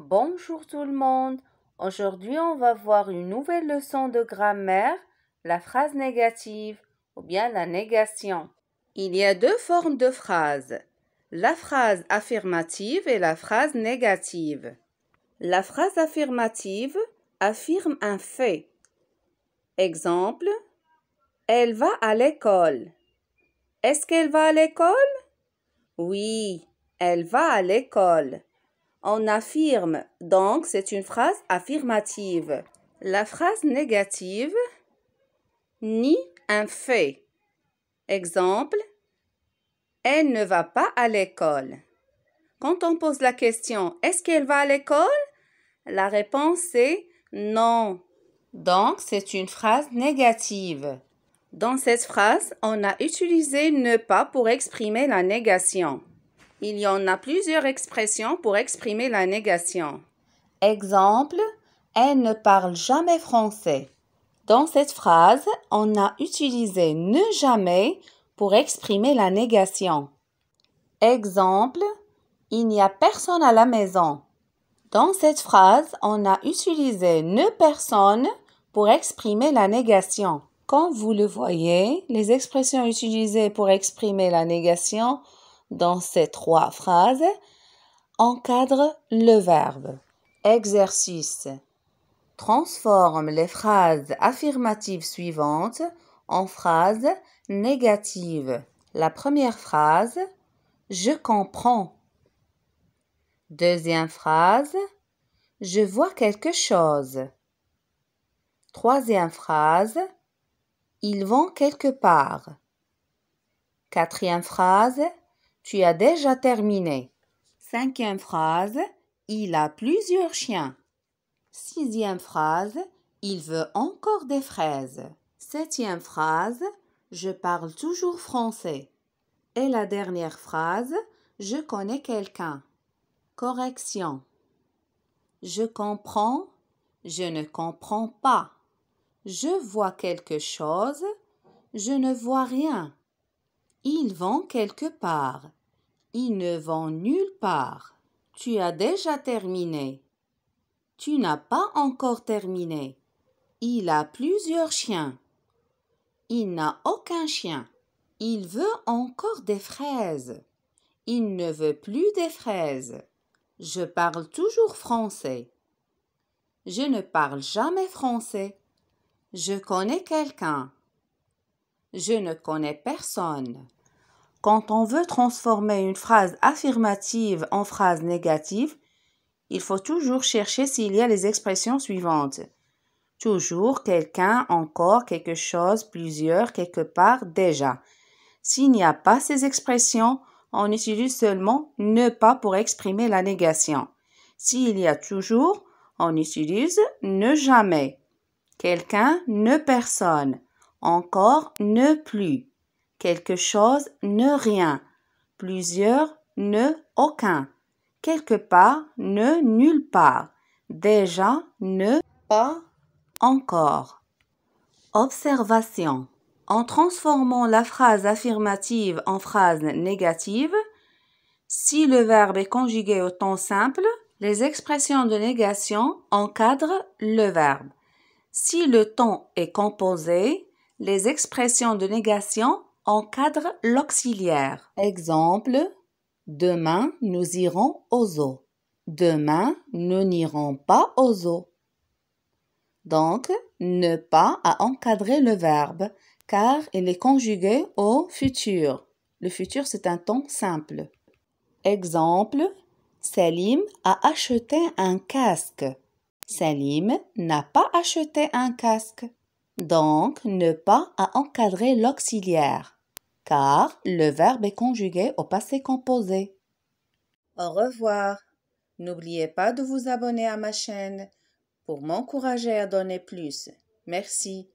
Bonjour tout le monde. Aujourd'hui, on va voir une nouvelle leçon de grammaire, la phrase négative ou bien la négation. Il y a deux formes de phrases, la phrase affirmative et la phrase négative. La phrase affirmative affirme un fait. Exemple, elle va à l'école. Est-ce qu'elle va à l'école? Oui, elle va à l'école. On affirme, donc c'est une phrase affirmative. La phrase négative nie un fait. Exemple, elle ne va pas à l'école. Quand on pose la question, est-ce qu'elle va à l'école? La réponse est non. Donc, c'est une phrase négative. Dans cette phrase, on a utilisé ne pas pour exprimer la négation. Il y en a plusieurs expressions pour exprimer la négation. Exemple, elle ne parle jamais français. Dans cette phrase, on a utilisé ne jamais pour exprimer la négation. Exemple, il n'y a personne à la maison. Dans cette phrase, on a utilisé ne personne pour exprimer la négation. Comme vous le voyez, les expressions utilisées pour exprimer la négation dans ces trois phrases encadrent le verbe. Exercice. Transforme les phrases affirmatives suivantes en phrases négatives. La première phrase, je comprends. Deuxième phrase, je vois quelque chose. Troisième phrase, ils vont quelque part. Quatrième phrase, tu as déjà terminé. Cinquième phrase, il a plusieurs chiens. Sixième phrase, il veut encore des fraises. Septième phrase, je parle toujours français. Et la dernière phrase, je connais quelqu'un. Correction. Je comprends, je ne comprends pas. Je vois quelque chose, je ne vois rien. Ils vont quelque part. Ils ne vont nulle part. Tu as déjà terminé. Tu n'as pas encore terminé. Il a plusieurs chiens. Il n'a aucun chien. Il veut encore des fraises. Il ne veut plus des fraises. Je parle toujours français. Je ne parle jamais français. Je connais quelqu'un. Je ne connais personne. Quand on veut transformer une phrase affirmative en phrase négative, il faut toujours chercher s'il y a les expressions suivantes. Toujours, quelqu'un, encore, quelque chose, plusieurs, quelque part, déjà. S'il n'y a pas ces expressions, on utilise seulement ne pas pour exprimer la négation. S'il y a toujours, on utilise ne jamais. Quelqu'un, ne personne. Encore, ne plus. Quelque chose, ne rien. Plusieurs, ne aucun. Quelque part, ne nulle part. Déjà, ne pas encore. Observation. En transformant la phrase affirmative en phrase négative, si le verbe est conjugué au temps simple, les expressions de négation encadrent le verbe. Si le temps est composé, les expressions de négation encadrent l'auxiliaire. Exemple, demain nous irons au zoo. Demain nous n'irons pas au zoo. Donc, ne pas a encadré le verbe car il est conjugué au futur. Le futur, c'est un temps simple. Exemple, Salim a acheté un casque. Salim n'a pas acheté un casque. Donc, ne pas a encadré l'auxiliaire car le verbe est conjugué au passé composé. Au revoir. N'oubliez pas de vous abonner à ma chaîne pour m'encourager à donner plus. Merci.